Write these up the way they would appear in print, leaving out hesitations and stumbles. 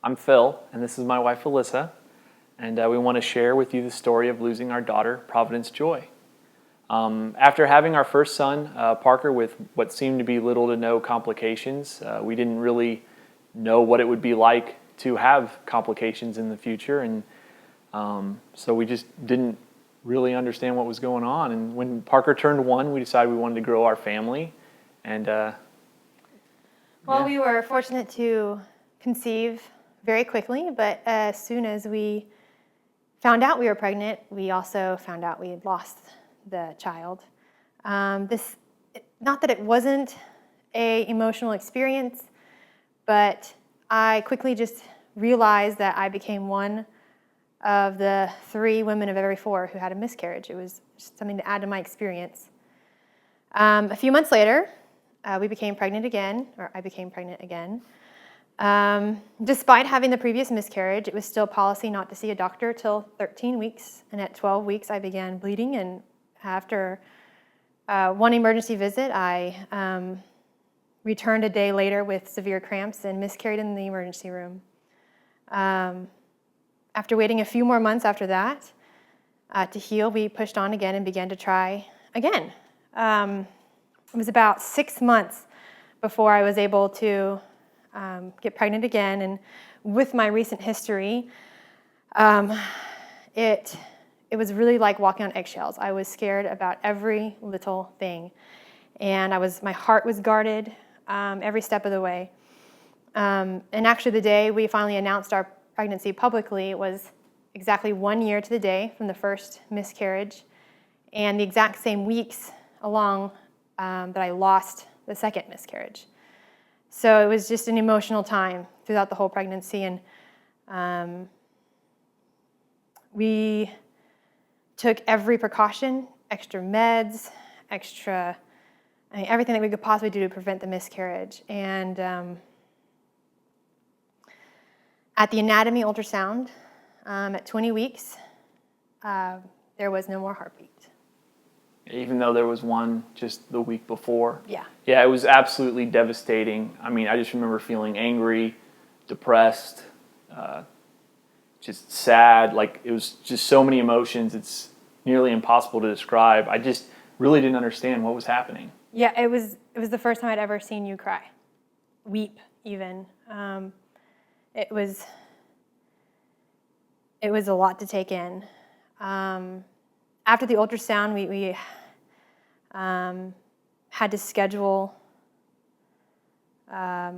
I'm Phil, and this is my wife Alyssa, and we want to share with you the story of losing our daughter, Providence Joy. After having our first son, Parker, with what seemed to be little to no complications, we didn't really know what it would be like to have complications in the future, and so we just didn't really understand what was going on. And when Parker turned 1, we decided we wanted to grow our family, and we were fortunate to conceive very quickly, but as soon as we found out we were pregnant, we also found out we had lost the child. Not that it wasn't an emotional experience, but I quickly just realized that I became one of the 3 women of every 4 who had a miscarriage. It was just something to add to my experience. A few months later, I became pregnant again. Despite having the previous miscarriage, it was still policy not to see a doctor till 13 weeks. And at 12 weeks, I began bleeding. And after one emergency visit, I returned a day later with severe cramps and miscarried in the emergency room. After waiting a few more months after that to heal, we pushed on again and began to try again. It was about 6 months before I was able to get pregnant again, and with my recent history, it was really like walking on eggshells. I was scared about every little thing, and my heart was guarded every step of the way. And actually, the day we finally announced our pregnancy publicly, it was exactly 1 year to the day from the first miscarriage, and the exact same weeks along that I lost the second miscarriage. So it was just an emotional time throughout the whole pregnancy, and we took every precaution, extra meds, everything that we could possibly do to prevent the miscarriage. And at the anatomy ultrasound, at 20 weeks, there was no more heartbeat. even though there was one just the week before. Yeah. Yeah, it was absolutely devastating. I mean, I just remember feeling angry, depressed, just sad. Like, it was just so many emotions. It's nearly impossible to describe. I just really didn't understand what was happening. Yeah, it was the first time I'd ever seen you cry, weep even. It was a lot to take in. After the ultrasound, we had to schedule a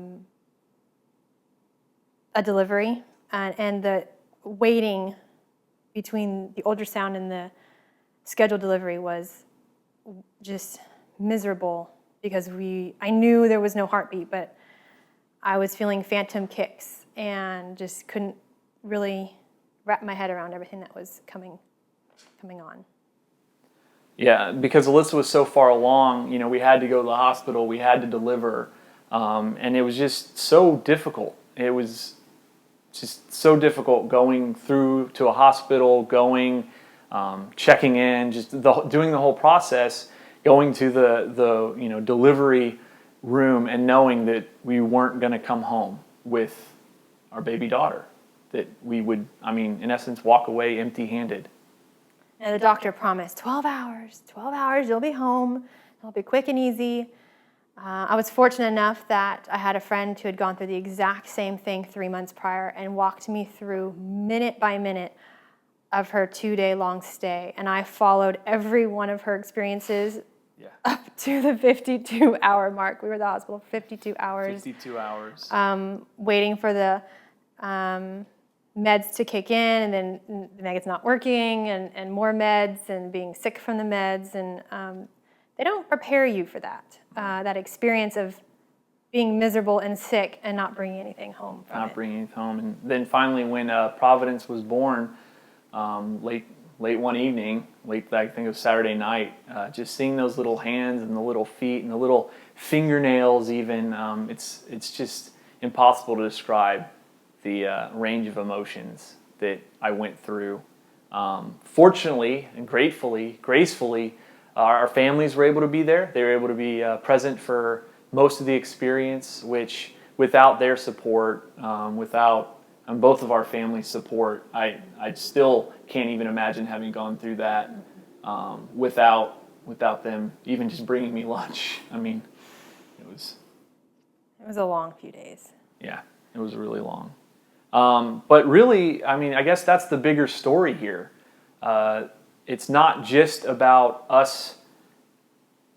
delivery, and the waiting between the ultrasound and the scheduled delivery was just miserable because I knew there was no heartbeat, but I was feeling phantom kicks and just couldn't really wrap my head around everything that was coming on. Yeah, because Alyssa was so far along, we had to go to the hospital, we had to deliver, and it was just so difficult. It was just so difficult going through to a hospital, checking in, just doing the whole process, going to the delivery room and knowing that we weren't going to come home with our baby daughter, that we would, in essence, walk away empty-handed. And the doctor promised 12 hours, you'll be home. It'll be quick and easy. I was fortunate enough that I had a friend who had gone through the exact same thing 3 months prior and walked me through minute by minute of her 2-day-long stay. And I followed every one of her experiences up to the 52-hour mark. We were at the hospital for 52 hours. 52 hours. Waiting for the meds to kick in, and then the meg's not working, and more meds, and being sick from the meds. And they don't prepare you for that experience of being miserable and sick and not bringing anything home from it. Bringing it home. And then finally, when Providence was born, late one evening, I think it was Saturday night, just seeing those little hands and the little feet and the little fingernails even, it's just impossible to describe the range of emotions that I went through. Fortunately and gracefully, our families were able to be there. They were able to be present for most of the experience, which without their support, without and both of our families' support. I still can't even imagine having gone through that without them even just bringing me lunch. I mean, it was a long few days. yeah, it was really long. But really, I mean, I guess that's the bigger story here. It's not just about us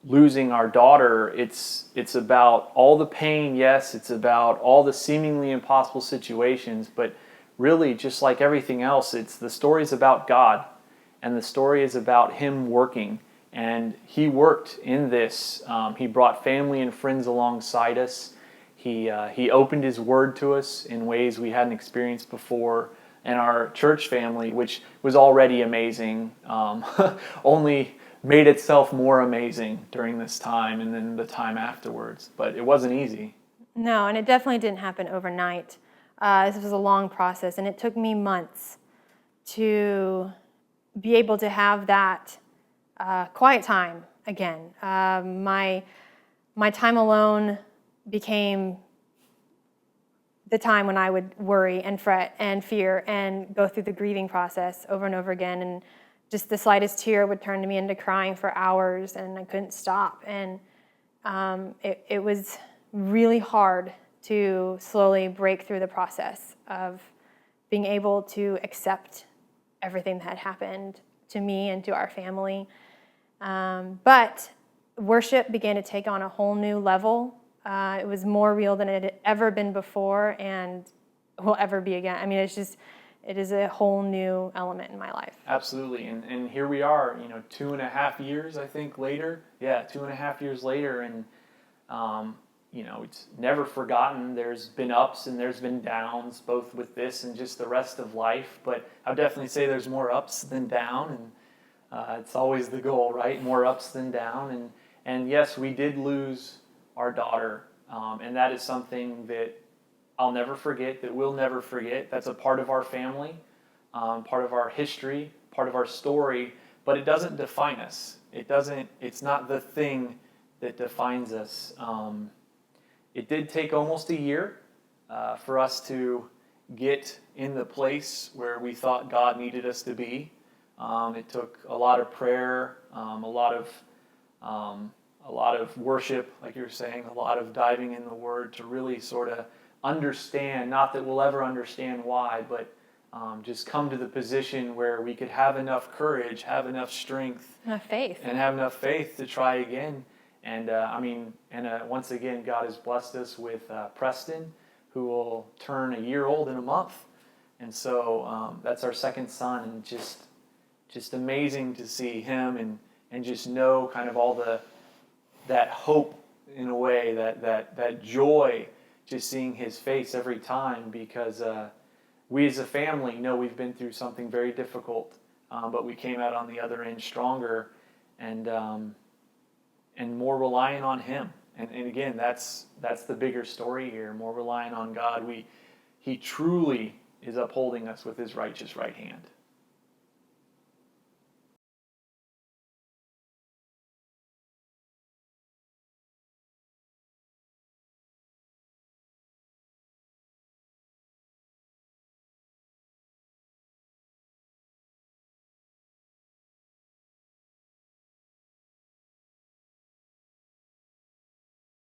losing our daughter. It's about all the pain, yes. It's about all the seemingly impossible situations. But really, just like everything else, it's the story is about God, and the story is about Him working. And He worked in this. He brought family and friends alongside us. He opened His Word to us in ways we hadn't experienced before. And our church family, which was already amazing, only made itself more amazing during this time and then the time afterwards. But it wasn't easy. No, and it definitely didn't happen overnight. This was a long process, and it took me months to be able to have that quiet time again. My time alone became the time when I would worry and fret and fear and go through the grieving process over and over again. And just the slightest tear would turn me into crying for hours, and I couldn't stop. And it was really hard to slowly break through the process of being able to accept everything that had happened to me and to our family. But worship began to take on a whole new level. It was more real than it had ever been before and will ever be again. I mean, it is a whole new element in my life. Absolutely. And here we are, 2.5 years, I think, later. Yeah, 2.5 years later. And, it's never forgotten. There's been ups and there's been downs, both with this and just the rest of life. But I would definitely say there's more ups than down. And it's always the goal, right? More ups than down. And yes, we did lose our daughter. And that is something that I'll never forget, that we'll never forget. That's a part of our family, part of our history, part of our story, but it doesn't define us. It's not the thing that defines us. It did take almost a year for us to get in the place where we thought God needed us to be. It took a lot of prayer, a lot of worship, like you were saying, a lot of diving in the Word to really sort of understand, not that we'll ever understand why, but just come to the position where we could have enough courage, have enough strength, Enough faith. and have enough faith to try again. And once again, God has blessed us with Preston, who will turn a year old in a month. And so that's our second son, and just amazing to see him and just know kind of all that hope in a way, that joy, just seeing his face every time, because we as a family know we've been through something very difficult, but we came out on the other end stronger and more reliant on Him. And again, that's the bigger story here, more reliant on God. He truly is upholding us with His righteous right hand.